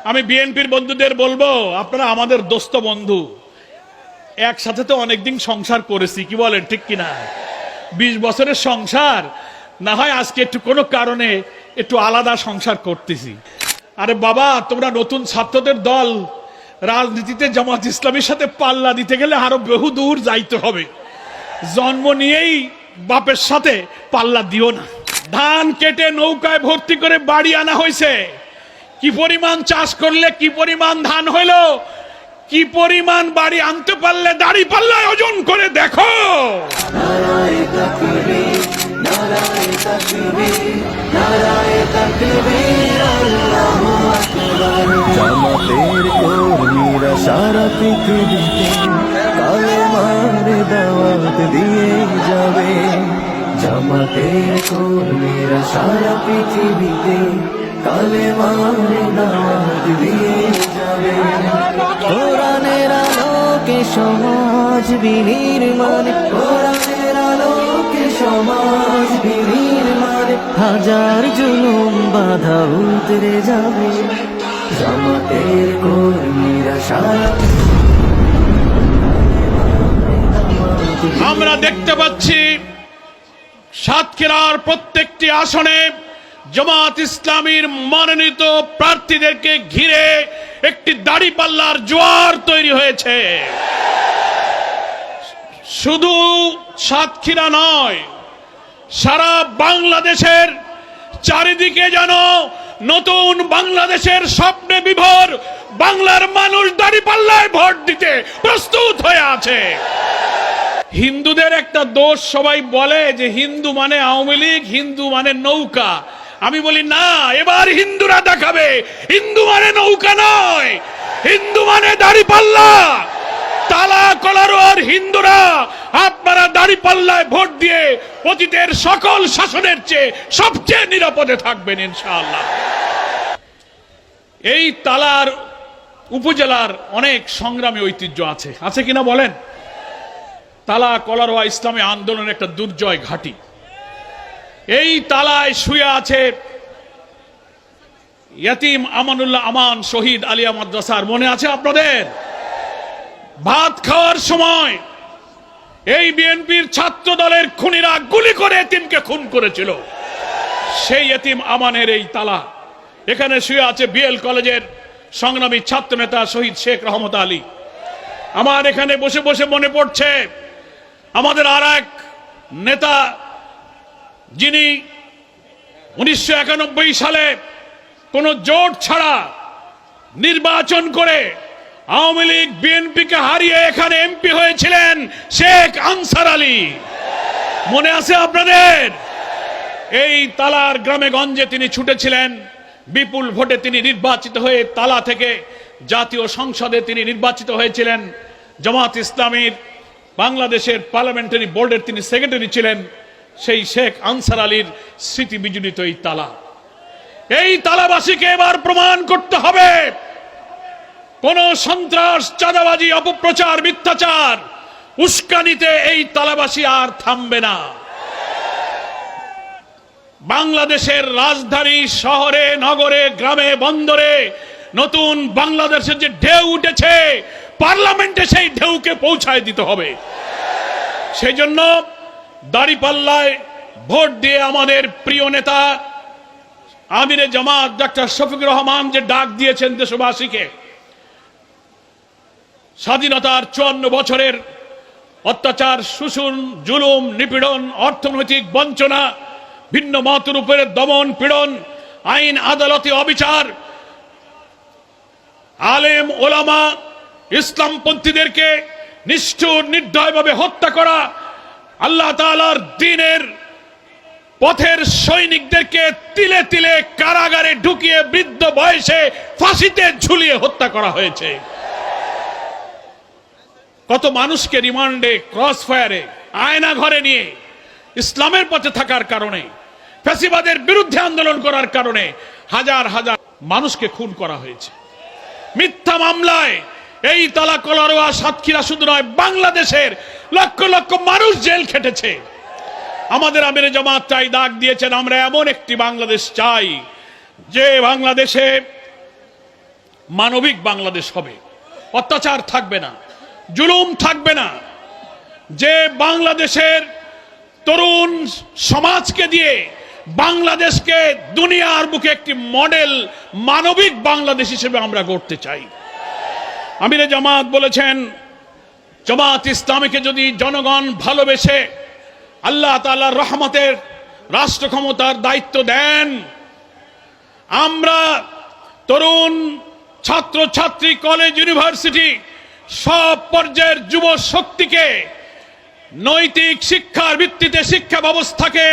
আমি বিএনপির বন্ধুদের বলবো, আপনারা আমাদের দোস্ত বন্ধু, একসাথে তো অনেকদিন সংসার করেছি, কি বলেন, ঠিক কিনা? 20 বছরের সংসার, না হয় আজকে একটু কোনো কারণে একটু আলাদা সংসার করতেছি। আরে বাবা, তোমরা নতুন ছাত্রদের দল, রাজনীতিতে জামাত ইসলামীর সাথে পাল্লা দিতে গেলে আরো বহু দূর যাইতে হবে। জন্ম নিয়েই বাপের সাথে পাল্লা দিও না। ধান কেটে নৌকায় ভর্তি করে বাড়ি আনা হয়েছে। কি পরিমাণ চাষ করলে কি পরিমাণ ধান হইল, কি পরিমাণ বাড়ি আনতে পারলে দাড়ি পাল্লায় ওজন করে দেখো। জামাতের কর্মীরা সারা পৃথিবীতে কালেমার দাওয়াত দিয়ে যাবে। জামাতের কর্মীরা সারা পৃথিবীতে কালেমার দাওয়াত দিয়ে যাবে। কোরআনের আলোকে সমাজ বিনির্মাণ, কোরআনের আলোকে সমাজ বিনির্মাণ, হাজার জুলুম বাধা উতরে যাবে। জামাতের কর্মীরা সারা আমরা দেখতে পাচ্ছি সাতক্ষীরার প্রত্যেকটি আসনে জামাত ইসলামীর মনোনীত প্রার্থীদেরকে ঘিরে একটি দাড়িপাল্লার জোয়ার তৈরি হয়েছে। শুধু সাতক্ষীরা নয়, সারা বাংলাদেশের চারিদিকে যেন নতুন বাংলাদেশের স্বপ্নে বিভোর বাংলার মানুষ দাড়িপাল্লায় ভোট দিতে প্রস্তুত হয়ে আছে। হিন্দুদের একটা দোষ, সবাই বলে যে হিন্দু মানে আওয়ামী লীগ, হিন্দু মানে নৌকা। আমি বলি না, এবার হিন্দুরা দেখাবে হিন্দু মানে নৌকা নয়, হিন্দু মানে দাড়িপাল্লা। তালা কলারোয়ার হিন্দুরা, আপনারা দাড়িপাল্লায় ভোট দিয়ে অতীতের সকল শাসনের চেয়ে সবচেয়ে নিরাপদে থাকবেন ইনশাআল্লাহ। এই তালার উপজেলার অনেক সংগ্রামী ঐতিহ্য আছে, আছে কিনা বলেন? তালা কলারোয়া ইসলামী আন্দোলনের একটা দুর্জয় ঘাঁটি। এই তালায় শুয়ে আছে ইয়াতিম আমানুল্লাহ আমান শহীদ আলিয়া মাদ্রাসার, মনে আছে আপনাদের? ভাত খাওয়ার সময় এই বিএনপির ছাত্র দলের খুনিরা গুলি করে এতিমকে খুন করেছিল। সেই এতিম আমানের এই তালা। এখানে শুয়ে আছে বিএল কলেজের সংগ্রামী ছাত্র নেতা শহীদ শেখ রহমত আলী। আমার এখানে বসে বসে মনে পড়ছে আমাদের আর এক নেতা, যিনি 1991 সালে কোন জোট ছাড়া নির্বাচন করে আওয়ামী লীগ বিএনপিকে হারিয়ে এখানে এমপি হয়েছিলেন, শেখ আনসার আলী। মনে আছে আপনাদের? এই তালার গ্রামে গঞ্জে তিনি ছুটেছিলেন, বিপুল ভোটে তিনি নির্বাচিত হয়ে তালা থেকে জাতীয় সংসদে তিনি নির্বাচিত হয়েছিলেন। জামাত ইসলামীর বাংলাদেশের পার্লামেন্টারি বোর্ডের তিনি সেক্রেটারি ছিলেন। সেই শেখ আনসার আলীর স্মৃতি বিজড়িত এই তালা। এই তালাবাসীকে এবার প্রমাণ করতে হবে কোন সন্ত্রাস, চাঁদাবাজি, অপপ্রচার, মিথ্যাচার, উস্কানিতে এই তালাবাসী আর থামবে না। বাংলাদেশের রাজধানী শহরে, নগরে, গ্রামে, বন্দরে নতুন বাংলাদেশের যে ঢেউ উঠেছে, পার্লামেন্টে সেই ঢেউকে পৌঁছায় দিতে হবে। সেই জন্য দাড়িপাল্লায় ভোট দিয়ে আমাদের প্রিয় নেতা আমিরে জামাত ডক্টর শফিকুর রহমান যে ডাক দিয়েছেন দেশবাসীকে, স্বাধীনতার 54 বছরের অত্যাচার, শোষণ, জুলুম, নিপীড়ন, অর্থনৈতিক বঞ্চনা, ভিন্ন মতের উপরে দমন পীড়ন, আইন আদালতে অবিচার, আলেম ওলামা ইসলামপন্থীদেরকে নিষ্ঠুর নির্দয়ভাবে হত্যা করা, আল্লাহ তাআলার দ্বীনের পথের সৈনিকদেরকে তিলে তিলে কারাগারে ঢুকিয়ে বৃদ্ধ বয়সে ফাঁসিতে ঝুলিয়ে হত্যা করা হয়েছে। কত মানুষকে রিমান্ডে, ক্রস ফায়ারে, আয়না ঘরে নিয়ে ইসলামের পথে থাকার কারণে, ফ্যাসিবাদের বিরুদ্ধে আন্দোলন করার কারণে হাজার হাজার মানুষকে খুন করা হয়েছে। মিথ্যা মামলায় এই তালা কলারোয়া সাতক্ষীরা শুধু নয়, বাংলাদেশের লক্ষ লক্ষ মানুষ জেল খেটেছে। আমাদের আমিরে জামাত চাই, ডাক দিয়েছেন, আমরা এমন একটি বাংলাদেশ চাই যে বাংলাদেশে মানবিক বাংলাদেশ হবে, অত্যাচার থাকবে না, জুলুম থাকবে না। যে বাংলাদেশের তরুণ সমাজকে দিয়ে বাংলাদেশকে দুনিয়ার বুকে একটি মডেল মানবিক বাংলাদেশ হিসেবে আমরা গড়তে চাই। আমিরে জামাত বলেছেন, জামাত ইসলামীকে যদি জনগণ ভালোবেসে আল্লাহ তাআলার রহমতের রাষ্ট্র ক্ষমতার দায়িত্ব দেন, আমরা তরুণ ছাত্র ছাত্রী, কলেজ, ইউনিভার্সিটি সব পর্যায়ের যুব শক্তিকে নৈতিক শিক্ষার ভিত্তিতে শিক্ষা ব্যবস্থাকে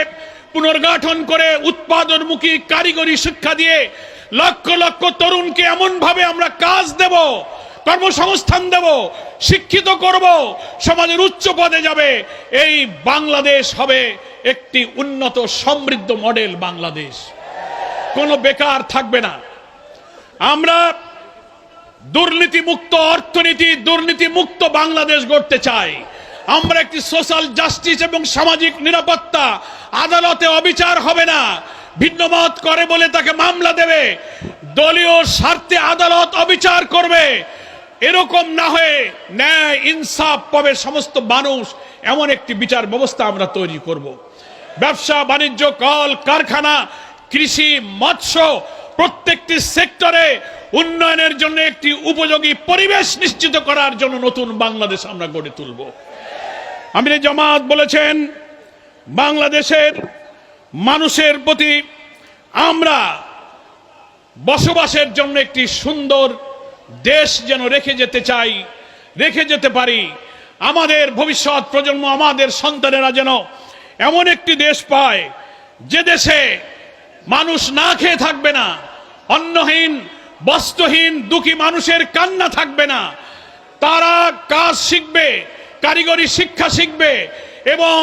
পুনর্গঠন করে উৎপাদনমুখী কারিগরি শিক্ষা দিয়ে লক্ষ লক্ষ তরুণকে এমন ভাবে আমরা কাজ দেব, কর্মসংস্থান দেব, শিক্ষিত করব, সমাজের উচ্চ পদে যাবে। এই বাংলাদেশ হবে একটি উন্নত সমৃদ্ধ মডেল বাংলাদেশ, কোনো বেকার থাকবে না। আমরা দুর্নীতি মুক্ত অর্থনীতি, দুর্নীতি মুক্ত বাংলাদেশ গড়তে চাই। আমরা একটি সোশ্যাল জাস্টিস এবং সামাজিক নিরাপত্তা, আদালতে অবিচার হবে না, ভিন্ন মত করে বলে তাকে মামলা দেবে, দলীয় স্বার্থে আদালত অবিচার করবে, এরকম না হয়ে ন্যায় ইনসাফ পাবে সমস্ত মানুষ, এমন একটি বিচার ব্যবস্থা আমরা তৈরি করব। ব্যবসা বাণিজ্য, কল কারখানা, কৃষি, মৎস্য প্রত্যেকটি সেক্টরে উন্নয়নের জন্য একটি উপযোগী পরিবেশ নিশ্চিত করার জন্য নতুন বাংলাদেশ আমরা গড়ে তুলব। আমিরে জামাত বলেছেন, বাংলাদেশের মানুষের প্রতি আমরা বসবাসের জন্য একটি সুন্দর দেশ যেন রেখে যেতে চাই, রেখে যেতে পারি। আমাদের ভবিষ্যৎ প্রজন্ম, আমাদের সন্তানেরা যেন এমন একটি দেশ পায় যে দেশে মানুষ না খেয়ে থাকবে না, অন্নহীন বস্ত্রহীন দুঃখী মানুষের কান্না থাকবে না। তারা কাজ শিখবে, কারিগরি শিক্ষা শিখবে এবং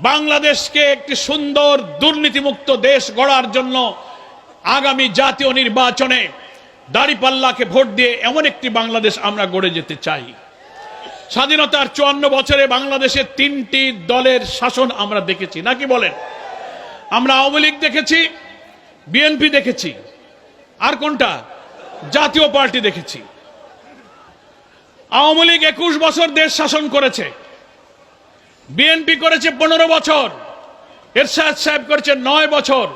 বাংলাদেশকে একটি সুন্দর দুর্নীতিমুক্ত দেশ গড়ার জন্য আগামী জাতীয় নির্বাচনে দাঁড়িপাল্লাকে ভোট দিয়ে এমন একটি বাংলাদেশ আমরা গড়ে যেতে চাই। স্বাধীনতার 54 বছরে বাংলাদেশে 3টি দলের শাসন আমরা দেখেছি, নাকি বলেন? আমরা আওয়ামী লীগ দেখেছি, বিএনপি দেখেছি, আর কোনটা? জাতীয় পার্টি দেখেছি। আওয়ামী লীগ 21 বছর দেশ শাসন করেছে, বিএনপি করেছে 15 বছর, এরশাদ সাহেব করেছে 9 বছর,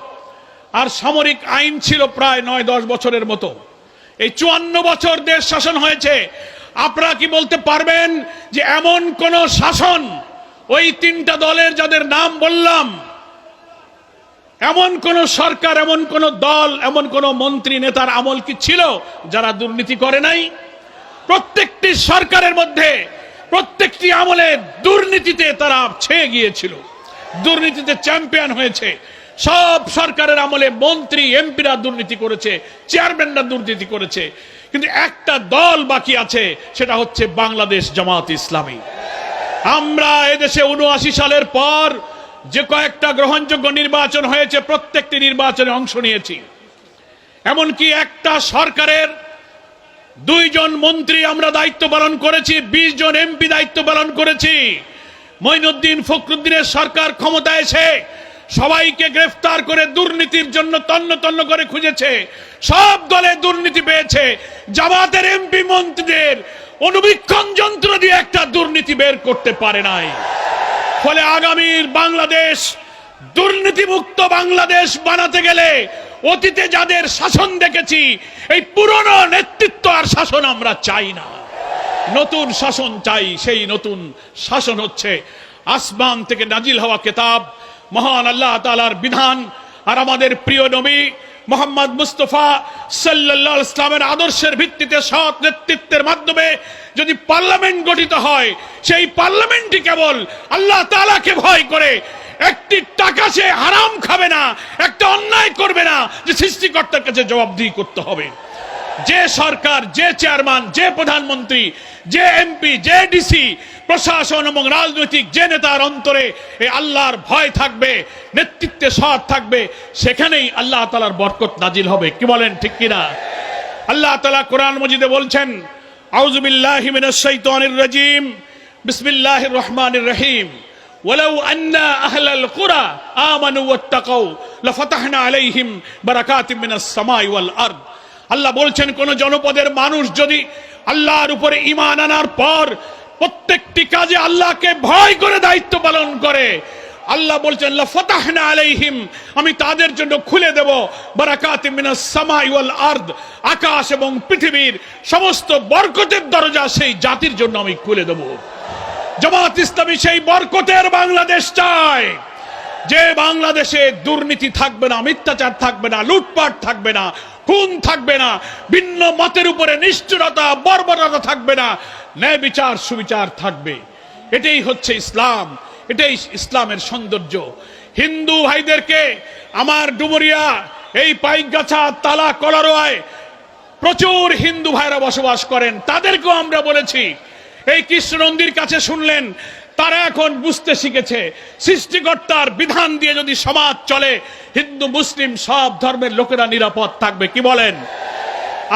আর সামরিক আইন ছিল প্রায় 9-10 বছরের মতো। এই 54 বছর দেশ শাসন হয়েছে। আপনারা কি বলতে পারবেন যে এমন কোন শাসন ওই 3টা দলের যাদের নাম বললাম, এমন কোন সরকার, এমন কোন দল, এমন কোন মন্ত্রী নেতার আমল কি ছিল যারা দুর্নীতি করে নাই? প্রত্যেকটি সরকারের মধ্যে, প্রত্যেকটি আমলে দুর্নীতিতে তারা ছেয়ে গিয়েছিল, দুর্নীতিতে চ্যাম্পিয়ন হয়েছে। সব সরকারের আমলে মন্ত্রী এমপিরা দুর্নীতি করেছে, চেয়ারম্যানরা দুর্নীতি করেছে, কিন্তু একটা দল বাকি আছে, সেটা হচ্ছে বাংলাদেশ জামাত ইসলামী। আমরা এদেশে 79 সালের পর যে কয়েকটা গ্রহণযোগ্য নির্বাচন হয়েছে, প্রত্যেকটি নির্বাচনে অংশ নিয়েছি। এমনকি একটা সরকারের 2 জন মন্ত্রী আমরা দায়িত্ব পালন করেছি, 20 জন এমপি দায়িত্ব পালন করেছি। মঈনুদ্দিন ফখরুদ্দিনের সরকার ক্ষমতা এসে সবাইকে গ্রেফতার করে দুর্নীতির জন্য তন্ন তন্ন করে খুঁজেছে, সব দলে দুর্নীতি পেয়েছে। জামাতের এমপি মন্ত্রীদের অনুবীক্ষণ যন্ত্র দিয়ে একটা দুর্নীতি বের করতে পারে নাই। ফলে আগামীর বাংলাদেশ দুর্নীতিমুক্ত বাংলাদেশ বানাতে গেলে অতীতে যাদের শাসন দেখেছি, এই পুরনো নেতৃত্ব আর শাসন আমরা চাই না, নতুন শাসন চাই। সেই নতুন শাসন হচ্ছে আসমান থেকে নাজিল হওয়া কিতাব, মহান আল্লাহ তাআলার বিধান, আর আমাদের প্রিয় নবী মোহাম্মদ মুস্তাফা সাল্লাল্লাহু আলাইহি ওয়াসাল্লামের আদর্শের ভিত্তিতে সৎ নেতৃত্বের মাধ্যমে যদি পার্লামেন্ট গঠিত হয়, সেই পার্লামেন্টই কেবল আল্লাহ তাআলাকে ভয় করে, একটি টাকা সে হারাম খাবে না, একটা অন্যায় করবে না, যে সৃষ্টিকর্তার কাছে জবাবদিহি করতে হবে। যে সরকার, যে চেয়ারম্যান, যে প্রধানমন্ত্রী, যে এমপি, যে ডিসি, প্রশাসন এবং রাজনৈতিক যে নেতার অন্তরে এই আল্লাহর ভয় থাকবে, নেতৃত্বে সৎ থাকবে, সেখানেই আল্লাহ তাআলার বরকত নাজিল হবে। কি বলেন, ঠিক কিনা? আল্লাহ তাআলা কোরআন মাজিদে বলছেন, আউযু বিল্লাহি মিনাশ শাইতানির রাজিম, বিসমিল্লাহির রহমানির রহিম, ওয়ালাউ আন্না আহলাল কুরা আমানু ওয়াত্তাকাউ লাফাতাহনা আলাইহিম বারাকাতিম মিনাস সামাই ওয়াল আরদ। আল্লাহ বলছেন কোন জনপদের মানুষ যদি আল্লাহর উপরে ঈমান আনার পর প্রত্যেকটি কাজে আল্লাহকে ভয় করে দায়িত্ব পালন করে, আল্লাহ বলছেন লা ফাতাহনা আলাইহিম, আমি তাদের জন্য খুলে দেব বারাকাতিম মিনাস সামাই ওয়াল আরদ, আকাশ এবং পৃথিবীর সমস্ত বরকতের দরজা সেই জাতির জন্য আমি খুলে দেব। জামাত ইসলামী সেই বরকতের বাংলাদেশ চায়, যে বাংলাদেশে দুর্নীতি থাকবে না, মিথ্যাচার থাকবে না, লুটপাট থাকবে না, খুন থাকবে না, ভিন্ন মতের উপরে নিষ্ঠুরতা বর্বরতা থাকবে না, ন্যায় বিচার সুবিচার থাকবে। এটাই হচ্ছে ইসলাম, এটাই ইসলামের সৌন্দর্য। হিন্দু ভাইদেরকে আমার ডুমুরিয়া এই পাইকগাছা তালা কলারোয়ায় প্রচুর হিন্দু ভাইরা বসবাস করেন, তাদেরকেও আমরা বলেছি এই কৃষ্ণ নন্দীর কাছে শুনলেন, তারা এখন বুঝতে শিখেছে সৃষ্টিকর্তার বিধান দিয়ে যদি সমাজ চলে হিন্দু মুসলিম সব ধর্মের লোকেরা নিরাপদ থাকবে। কি বলেন?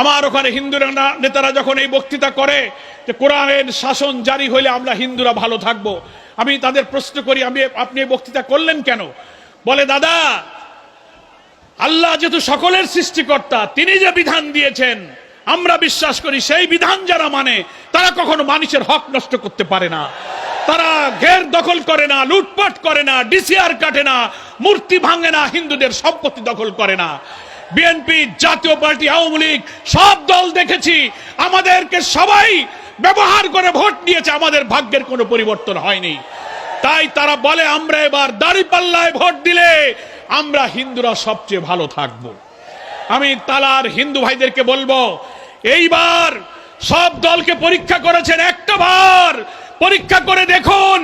আমার ওখানে হিন্দু নেতারা যখন এই বক্তৃতা করে যে কোরআনের শাসন জারি হইলে আমরা হিন্দুরা ভালো থাকবো, আমি তাদের প্রশ্ন করি, আপনি এই বক্তৃতা করলেন কেন? বলে দাদা, আল্লাহ যেহেতু সকলের সৃষ্টিকর্তা, তিনি যে বিধান দিয়েছেন আমরা বিশ্বাস করি সেই বিধান যারা মানে তারা কখনো মানুষের হক নষ্ট করতে পারে না, তারা ঘের দখল করে না, লুটপাট করে না, ডিসিআর কাটে না, মূর্তি ভাঙে না, হিন্দুদের সম্পত্তি দখল করে না। বিএনপি, জাতীয় পার্টি, আওয়ামী লীগ সব দল দেখেছি আমাদেরকে সবাই ব্যবহার করে ভোট দিয়েছে, আমাদের ভাগ্যের কোনো পরিবর্তন হয়নি। তাই তারা বলে আমরা এবার দাঁড়িপাল্লায় ভোট দিলে আমরা হিন্দুরা সবচেয়ে ভালো থাকবো। আমি তালার হিন্দু ভাইদেরকে বলবো, এইবার সব দলকে পরীক্ষা করেছেন, একটা বার পরীক্ষা করে দেখুন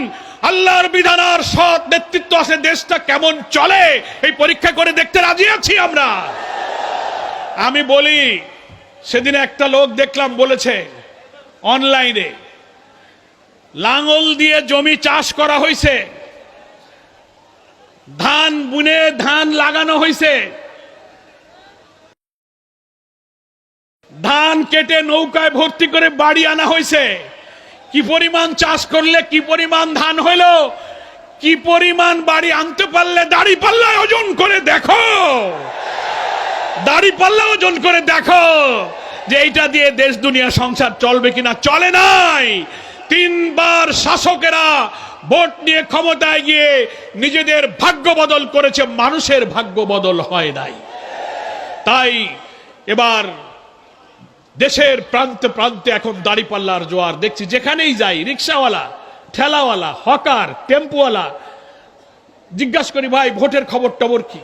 আল্লাহর বিধান আর সৎ নেতৃত্ব আছে দেশটা কেমন চলে, এই পরীক্ষা করে দেখতে রাজি আছি আমরা। আমি বলি, সেদিন একটা লোক দেখলাম বলেছে অনলাইনে লাঙল দিয়ে জমি চাষ করা হয়েছে, ধান বুনে ধান লাগানো হয়েছে, ধান কেটে নৌকায় ভর্তি করে বাড়ি আনা হয়েছে। কি পরিমাণ চাষ করলে কি পরিমাণ ধান হইল, কি পরিমাণ বাড়ি আনতে পারলে দাঁড়িপাল্লায় ওজন করে দেখো, দাঁড়িপাল্লা ওজন করে দেখো যে এইটা দিয়ে দেশ দুনিয়া সংসার চলবে কিনা। চলে নাই। তিনবার শাসকেরা ভোট নিয়ে ক্ষমতায় গিয়ে নিজেদের ভাগ্য বদল করেছে, মানুষের ভাগ্য বদল হয় নাই। তাই এবার দেশের প্রান্তে প্রান্তে এখন দাঁড়িপাল্লার জোয়ার দেখছি, যেখানেই যাই রিক্সাওয়ালা, ঠেলাওয়ালা, হকার, টেম্পুওয়ালা, জিজ্ঞাসা করি ভাই ভোটের খবর টবর কি,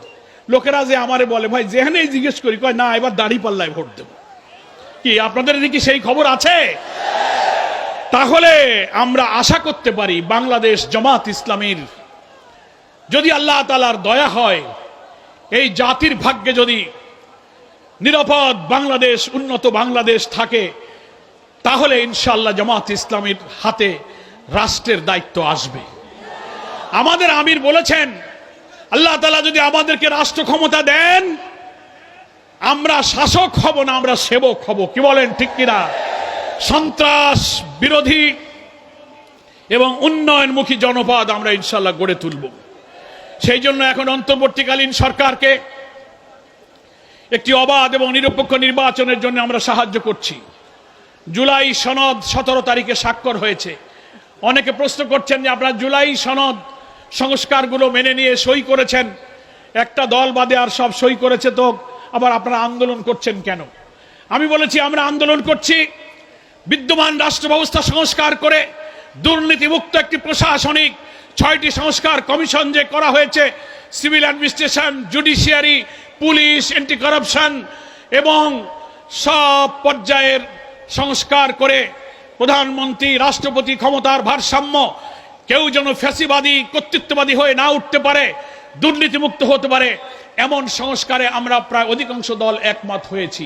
লোকেরা যে আমারে বলে ভাই যেখানেই জিজ্ঞেস করি কয় না এবার দাঁড়িপাল্লায় ভোট দেব। কি আপনাদের কি সেই খবর আছে? তাহলে আমরা আশা করতে পারি বাংলাদেশ জামাত ইসলামীর যদি আল্লাহ তাআলার দয়া হয়, এই জাতির ভাগ্যে যদি নিরাপদ বাংলাদেশ, উন্নত বাংলাদেশ থাকে, তাহলে ইনশাআল্লাহ জামাত ইসলামীর হাতে রাষ্ট্রের দায়িত্ব আসবে। আমাদের আমির বলেছেন আল্লাহ তাআলা যদি আমাদেরকে রাষ্ট্র ক্ষমতা দেন, আমরা শাসক হব না, আমরা সেবক হব। কি বলেন ঠিক কিনা? সন্ত্রাস বিরোধী এবং উন্নয়নমুখী জনপদ আমরা ইনশাআল্লাহ গড়ে তুলব। সেই জন্য এখন অন্তর্বর্তীকালীন সরকারকে একটি অবাধ এবং নিরপেক্ষ নির্বাচনের জন্য আমরা সাহায্য করছি। জুলাই সনদ 17 তারিখে স্বাক্ষর হয়েছে। অনেকে প্রশ্ন করছেন যে আপনারা জুলাই সনদ সংস্কারগুলো মেনে নিয়ে সই করেছেন, একটা দল বাদে আর সব সই করেছে, তো আবার আপনারা আন্দোলন করছেন কেন? আমি বলেছি আমরা আন্দোলন করছি বিদ্যমান রাষ্ট্র ব্যবস্থা সংস্কার করে দুর্নীতিমুক্ত একটি প্রশাসনিক 6টি সংস্কার কমিশন যে করা হয়েছে, civil administration, judiciary, police, anti corruption এবং সব পর্যায়ের সংস্কার করে প্রধানমন্ত্রী রাষ্ট্রপতি ক্ষমতার ভারসাম্য, কেউ যেন ফ্যাসিবাদী কর্তৃত্ববাদী হয়ে না উঠতে পারে, দুর্নীতিমুক্ত হতে পারে, এমন সংস্কারে আমরা প্রায় অধিকাংশ দল একমত হয়েছি।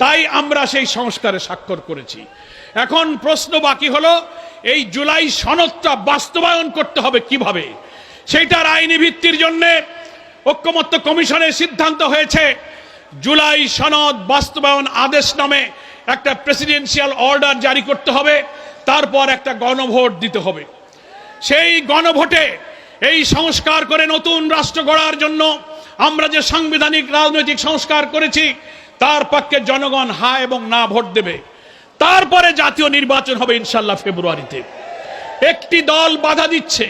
তাই আমরা সেই সংস্কারে স্বাক্ষর করেছি। এখন প্রশ্ন বাকি হলো এই জুলাই সনদটা বাস্তবায়ন করতে হবে কিভাবে, সেইটার আইনি ভিত্তির জন্য ঐক্যমত্য কমিশনের সিদ্ধান্ত হয়েছে জুলাই সনদ বাস্তবায়ন আদেশ নামে একটা প্রেসিডেন্সিয়াল অর্ডার জারি করতে হবে, তারপর একটা গণভোট দিতে হবে। সেই গণভোটে এই সংস্কার করে নতুন রাষ্ট্র গড়ার জন্য আমরা যে সাংবিধানিক রাজনৈতিক সংস্কার করেছি তার পক্ষে জনগণ হ্যাঁ এবং না ভোট দেবে, তারপরে জাতীয় নির্বাচন হবে ইনশাল্লাহ ফেব্রুয়ারিতে। একটি দল বাধা দিচ্ছে,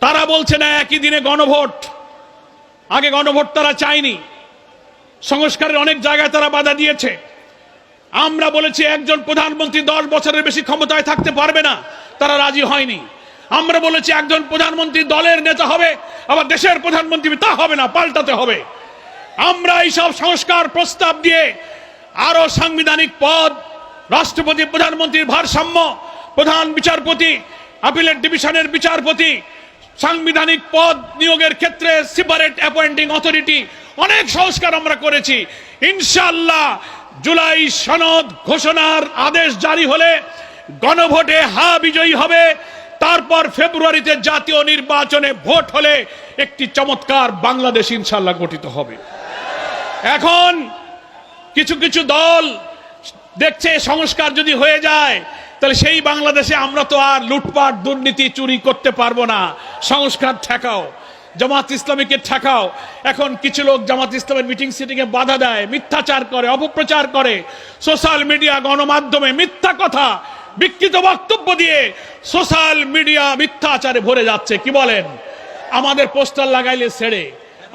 তারা বলছে না একই দিনে গণভোট। আগে গণভোট তারা চায়নি, সংস্কারের অনেক জায়গায় তারা বাধা দিয়েছে। আমরা বলেছি একজন প্রধানমন্ত্রী 10 বছরের বেশি ক্ষমতায় থাকতে পারবে না, তারা রাজি হয়নি। আমরা বলেছি একজন প্রধানমন্ত্রী দলের নেতা হবে, আবার দেশের প্রধানমন্ত্রী তা হবে না, পাল্টাতে হবে। আমরা এইসব সংস্কার প্রস্তাব দিয়ে আরো সাংবিধানিক পদ, রাষ্ট্রপতি প্রধানমন্ত্রীর ভারসাম্য, প্রধান বিচারপতি, আপিলেট ডিভিশনের বিচারপতি, সাংবিধানিক পদ নিয়োগের ক্ষেত্রে সেপারেট অ্যাপয়েন্টিং অথরিটি, অনেক সংস্কার আমরা করেছি। ইনশাআল্লাহ জুলাই সনদ ঘোষণার আদেশ জারি হলে গণভোটে হ্যাঁ বিজয়ী হবে, তারপর ফেব্রুয়ারিতে জাতীয় নির্বাচনে ভোট হলে একটি চমৎকার বাংলাদেশ ইনশাআল্লাহ গঠিত হবে। এখন কিছু কিছু দল দেখছে সংস্কার যদি হয়ে যায় তাহলে সেই বাংলাদেশে আমরা তো আর লুটপাট দুর্নীতি চুরি করতে পারবো না, সংস্কার ঠেকাও, জামাত ইসলামীকে ঠেকাও। এখন কিছু লোক জামাত ইসলামের মিটিং সিটিং এ বাধা দেয়, মিথ্যাচার করে, অপপ্রচার করে, সোশ্যাল মিডিয়া গণমাধ্যমে মিথ্যা কথা, বিকৃত বক্তব্য দিয়ে সোশ্যাল মিডিয়া মিথ্যাচারে ভরে যাচ্ছে। কি বলেন? আমাদের পোস্টার লাগাইলে ছেড়ে,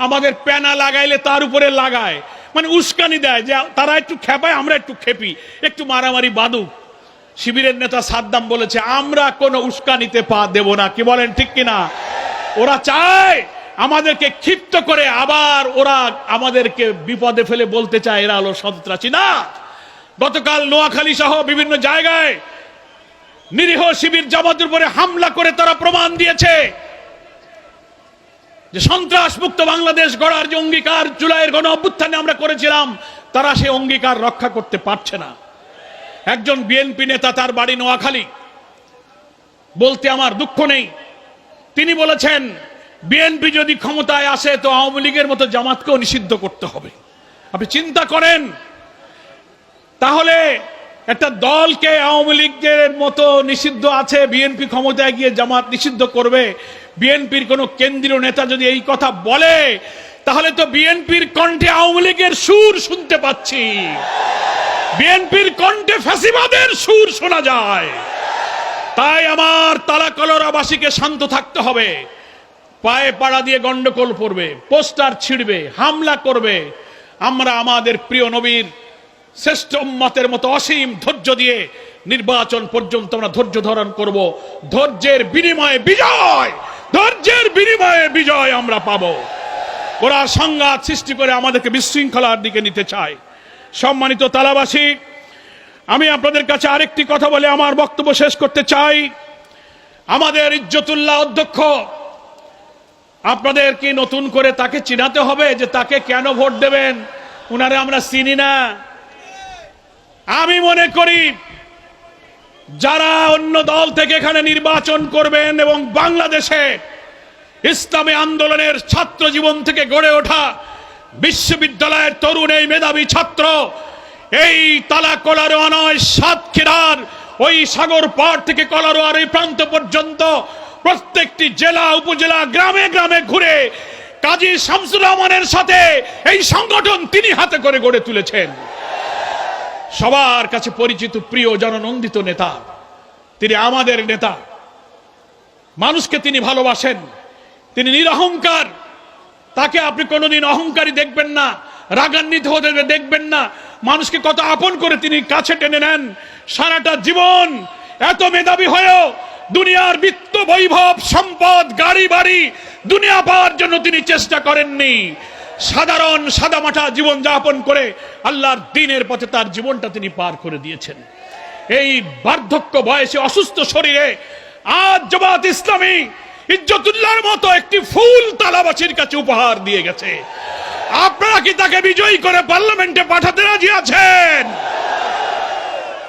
আমাদের প্যানা লাগাইলে তার উপরে লাগায়, মানে উস্কানি দেয় যে তারা একটু খেপায়, আমরা একটু খেপি, একটু মারামারি বাদুক। শিবিরের নেতা সাদ্দাম বলেছে আমরা কোনো উস্কানিতে পা দেব না। কি বলেন ঠিক কিনা? ওরা চায় আমাদেরকে ক্ষিপ্ত করে আবার ওরা আমাদেরকে বিপদে ফেলে বলতে চায় এরা হলো সন্ত্রাসী। না, গতকাল নোয়াখালী সহ বিভিন্ন জায়গায় নিরীহ শিবির জামাতের উপরে হামলা করে তারা প্রমাণ দিয়েছে যে সন্ত্রাস মুক্ত বাংলাদেশ গড়ার যে অঙ্গীকার জুলাইয়ের গণ অভ্যুত্থানে আমরা করেছিলাম, তারা সেই অঙ্গীকার রক্ষা করতে পারছে না। একজন বিএনপি নেতা, তার বাড়ি নোয়াখালী, বলতে আমার দুঃখ নেই, তিনি বলেছেন বিএনপি যদি ক্ষমতায় আসে তো আওয়ামী লীগের মতো জামাতকেও নিষিদ্ধ করতে হবে। আপনি চিন্তা করেন, তাহলে একটা দলকে আওয়ামী লীগের মতো নিষিদ্ধ আছে, বিএনপি ক্ষমতায় গিয়ে জামাত নিষিদ্ধ করবে। বিএনপির কোন কেন্দ্রীয় নেতা যদি এই কথা বলে তাহলে তো বিএনপির কণ্ঠে আওয়ামী লীগের সুর শুনতে পাচ্ছি, বিএনপির কণ্ঠে ফ্যাসিবাদের সুর শোনা যায়। তাই আমার তালাকলরাবাসীকে শান্ত থাকতে হবে। পায়ে পাড়া দিয়ে গন্ডগোল করবে, পোস্টার ছিড়বে, হামলা করবে, আমরা আমাদের প্রিয় নবীর শ্রেষ্ঠ উম্মতের মতো অসীম ধৈর্য দিয়ে নির্বাচন পর্যন্ত আমরা ধৈর্য ধারণ করব। ধৈর্যের বিনিময়ে বিজয়, ধৈর্যের বিনিময়ে বিজয় আমরা পাবো। ওরা সংঘাত সৃষ্টি করে আমাদেরকে বিশৃঙ্খলার দিকে নিতে চায়। সম্মানিত তালাবাসী, আমি আপনাদের কাছে আরেকটি কথা বলে আমার বক্তব্য শেষ করতে চাই। আমাদের ইজ্জতুল্লাহ অধ্যক্ষ, আপনাদের কি নতুন করে তাকে চিনাতে হবে যে তাকে কেন ভোট দেবেন? উনারে আমরা চিনি না। আমি মনে করি যারা অন্য দল থেকে এখানে নির্বাচন করবেন এবং বাংলাদেশে ইসলামী আন্দোলনের ছাত্র জীবন থেকে গড়ে ওঠা বিশ্ববিদ্যালয়ের তরুণ এই মেধাবী ছাত্র, এই তালা কলারোয়া নয়, সাতক্ষীরার ওই সাগর পাড় থেকে কলারোয়ার এই প্রান্ত পর্যন্ত প্রত্যেকটি জেলা উপজেলা গ্রামে গ্রামে ঘুরে কাজী শামসুর রহমানের সাথে এই সংগঠন তিনি হাতে করে গড়ে তুলেছেন। সবার কাছে পরিচিত, প্রিয়, জননন্দিত নেতা, তিনি আমাদের নেতা। মানুষকে তিনি ভালোবাসেন, তিনি নিরহংকার, তাকে আপনি কোনোদিন অহংকারী দেখবেন না, রাগান্বিত হতে দেখবেন না। মানুষকে কত আপন করে তিনি কাছে টেনে নেন। সারাটা জীবন এত মেধাবী হয়েও দুনিয়ার বিত্ত বৈভব সম্পদ গাড়ি বাড়ি দুনিয়া পাওয়ার জন্য তিনি চেষ্টা করেননি। সাধারণ সাদামাটা জীবন যাপন করে আল্লাহর দ্বীনের পথে তার জীবনটা তিনি পার করে দিয়েছেন। এই বার্ধক্য বয়সে অসুস্থ শরীরে আজ জামাত ইসলামী ইজ্জতুল্লাহর মতো একটি ফুল তালাবাসীর কাছে উপহার দিয়ে গেছে। আপনারা কি তাকে বিজয়ী করে পার্লামেন্টে পাঠাতে রাজি আছেন?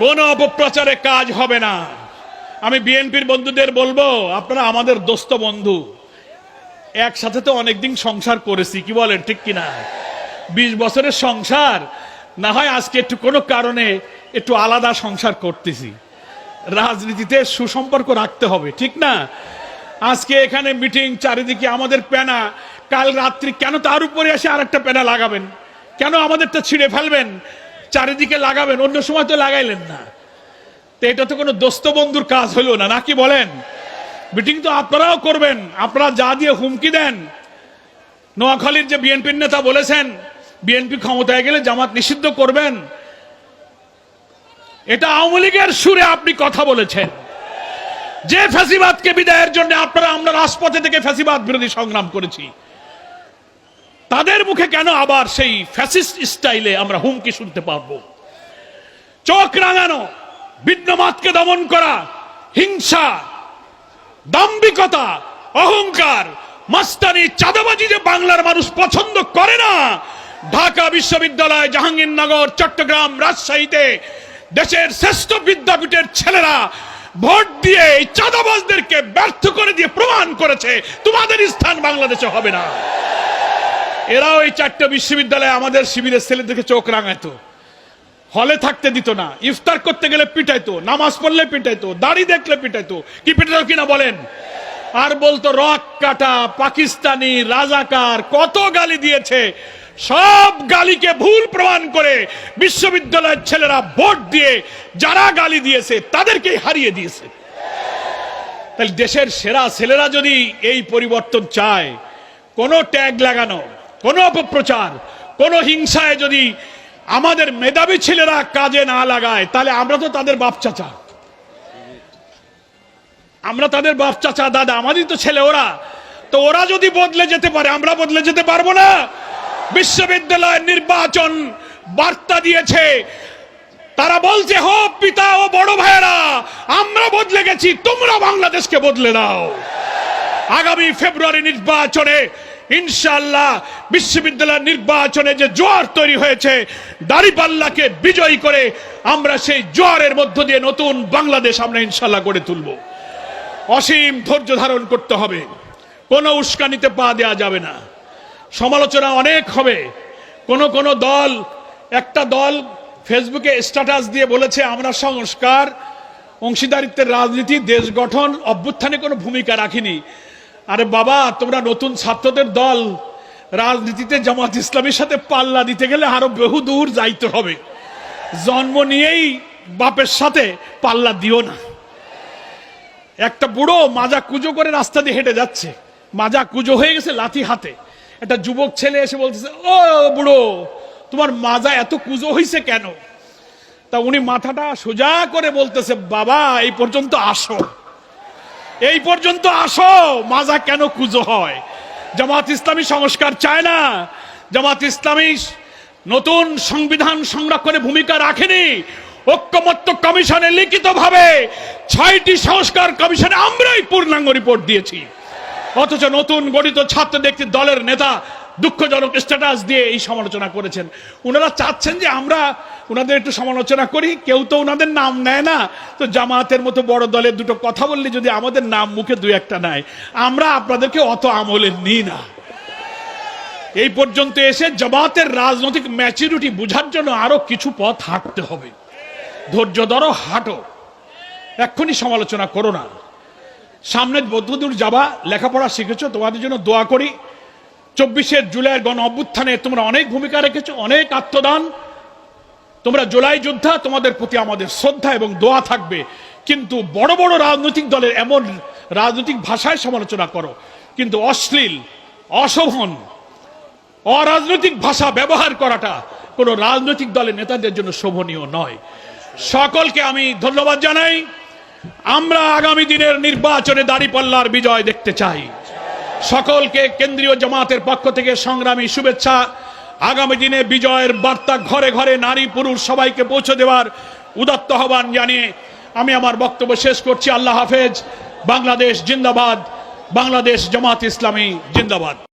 কোন অপপ্রচারে কাজ হবে না। আমি বিএনপির বন্ধুদের বলবো, আপনারা আমাদের দোস্ত বন্ধু, একসাথে তো অনেকদিন সংসার করেছি, কি বলেন ঠিক কিনা? 20 বছরের সংসার, না হয় আজকে একটু কোনো কারণে একটু আলাদা সংসার করতেছি। রাজনীতিতে সুসম্পর্ক রাখতে হবে, ঠিক না? আজকে এখানে মিটিং, চারিদিকে আমাদের প্যানা, কাল রাত্রি কেন তার উপরে এসে আরেকটা প্যানা লাগাবেন? কেন আমাদেরটা ছিঁড়ে ফেলবেন, চারিদিকে লাগাবেন, অন্য সময় তো লাগাইলেন না? তো এটা তো কোনো দোস্ত বন্ধুর কাজ হলো না, নাকি বলেন? মিটিং তো আপনারাও করবেন। আপনারা যা দিয়ে হুমকি দেন, নোয়াখালীর যে বিএনপির নেতা বলেছেন বিএনপি ক্ষমতায় গেলে জামাত নিষিদ্ধ করবেন, এটা আওয়ামী লীগের সুরে আপনি কথা বলেছেন। যে ফ্যাসিবাদকে বিদায়ের জন্য আমরা রাজপথে থেকে ফ্যাসিবাদ বিরোধী সংগ্রাম করেছি, তাদের মুখে কেন আবার সেই ফ্যাসিস্ট স্টাইলে আমরা হুমকি শুনতে পারবো? চোখ রাঙানো, ভিন্নমতকে দমন করা, হিংসা, দাম্ভিকতা, অহংকার, মাস্তানি, চাঁদাবাজি যে বাংলার মানুষ পছন্দ করে না, ঢাকা বিশ্ববিদ্যালয়, জাহাঙ্গীরনগর, চট্টগ্রাম, রাজশাহীতে দেশের শ্রেষ্ঠ বিদ্যাপীঠের ছেলেরা ভোট দিয়ে এই চাঁদাবাজদেরকে ব্যর্থ করে দিয়ে প্রমাণ করেছে তোমাদের স্থান বাংলাদেশে হবে না। এরাও এই 4টা বিশ্ববিদ্যালয়ে আমাদের শিবিরের ছেলেদেরকে চোখ রাঙাইতো, হলে থাকতে দিত না, ইফতার করতে গেলে পিটাইতো, নামাজ পড়লে পিটাইতো, দাড়ি দেখলে পিটাইতো। কি পিটাইতো কিনা বলেন? আর বলতো রক কাটা, পাকিস্তানি, রাজাকার, কত গালি দিয়েছে। সব গালিকে ভুল প্রমাণ করে বিশ্ববিদ্যালয়ের ছেলেরা ভোট দিয়ে যারা গালি দিয়েছে তাদেরকেই হারিয়ে দিয়েছে। তাহলে দেশের সেরা ছেলেরা যদি এই পরিবর্তন চায়, কোন ট্যাগ লাগানো, কোন অপপ্রচার, কোন হিংসায় যদি আমাদের মেধাবী ছেলেরা কাজে না লাগায়, তাহলে আমরা তো তাদের বাপ চাচা, আমরা তাদের বাপ চাচা দাদা, আমারই তো ছেলে ওরা। তো ওরা যদি বদলে যেতে পারে, আমরা বদলে যেতে পারবো না? বিশ্ববিদ্যালয় নির্বাচন বার্তা দিয়েছে, তারা বলছে হো পিতা ও বড় ভাইয়েরা, আমরা বদলে গেছি, তোমরা বাংলাদেশকে বদলে দাও। আগামী ফেব্রুয়ারি নির্বাচনে ইনশাআল্লাহ বিশ্ববিদ্যালয় নির্বাচনে যে জোয়ার তৈরি হয়েছে, দাঁড়িপাল্লাকে বিজয়ী করে আমরা সেই জোয়ারের মধ্য দিয়ে নতুন বাংলাদেশ আমরা ইনশাআল্লাহ গড়ে তুলব। অসীম ধৈর্য ধারণ করতে হবে, কোনো উস্কানিতে পা দেওয়া যাবে না। সমালোচনা অনেক হবে। কোন দল, একটা দল ফেসবুকে স্ট্যাটাস দিয়ে বলেছে আমরা সংস্কার, অংশীদারিত্বের রাজনীতি, দেশ গঠন, অভ্যুত্থানে কোনো ভূমিকা রাখিনি। আরে বাবা, তোমরা নতুন ছাত্রদের দল, রাজনীতিতে জামাত ইসলামের সাথে পাল্লা দিতে গেলে আরো বহু দূর যাইতে হবে। জন্ম নিয়েই বাপের সাথে পাল্লা দিও না। একটা বুড়ো মাজা কুজো করে রাস্তা দিয়ে হেঁটে যাচ্ছে, মাজা কুজো হয়ে গেছে লাঠি হাতে। একটা যুবক ছেলে এসে বলতেছে, ও বুড়ো, তোমার মাজা এত কুজো হইছে কেন? তা উনি মাথাটা সোজা করে বলতেছে, বাবা এই পর্যন্ত আসো, এই পর্যন্ত আসো, মাজা কেন কুজো হয়? জামাত ইসলামী সংস্কার চায় না, জামাত ইসলামী নতুন সংবিধান সংরক্ষণে ভূমিকা রাখেনি। ঐক্যমত্য কমিশনে লিখিতভাবে 6টি সংস্কার কমিশনে আমরাই পূর্ণাঙ্গ রিপোর্ট দিয়েছি। অথচ নতুন গঠিত ছাত্রদের একটি দলের নেতা দুঃখজনক স্ট্যাটাস দিয়ে এই সমালোচনা করেছেন। ওনারা চাচ্ছেন যে আমরা ওনাদের একটু সমালোচনা করি, কেউ তো ওনাদের নাম নেয় না। তো জামাতের মতো বড় দলের দুটো কথা বললে যদি আমাদের নাম মুখে 2-1টা নেয়, আমরা আপনাদেরকে অত আমলে নিই না। এই পর্যন্ত এসে জামাতের রাজনৈতিক ম্যাচুরিটি বোঝার জন্য আরো কিছু পথ হাঁটতে হবে। ধৈর্য ধরো, হাঁটো, এক্ষুনি সমালোচনা করো না। সামনে বদ্ধদূর যাবা, লেখাপড়া শিখেছো, তোমাদের জন্য দোয়া করি। 24শে জুলাইয়ের গণ অভ্যুত্থানে তোমরা অনেক ভূমিকা রেখেছো, অনেক আত্মদান, তোমরা জুলাই যোদ্ধা, তোমাদের প্রতি আমাদের শ্রদ্ধা এবং দোয়া থাকবে। কিন্তু বড় বড় রাজনৈতিক দলের এমন রাজনৈতিক ভাষায় সমালোচনা করো, কিন্তু অশ্লীল, অশোভন, অরাজনৈতিক ভাষা ব্যবহার করাটা কোনো রাজনৈতিক দলের নেতাদের জন্য শোভনীয় নয়। সকলকে আমি ধন্যবাদ জানাই। আমরা আগামী দিনের নির্বাচনে দাঁড়িপাল্লার বিজয় দেখতে চাই। সকলকে কেন্দ্রীয় জামাতের পক্ষ থেকে সংগ্রামী শুভেচ্ছা। আগামী দিনে বিজয়ের বার্তা ঘরে ঘরে নারী পুরুষ সবাইকে পৌঁছে দেওয়ার উদাত্ত আহ্বান জানিয়ে আমি আমার বক্তব্য শেষ করছি। আল্লাহ হাফেজ। বাংলাদেশ জিন্দাবাদ, বাংলাদেশ জামাত ইসলামী জিন্দাবাদ।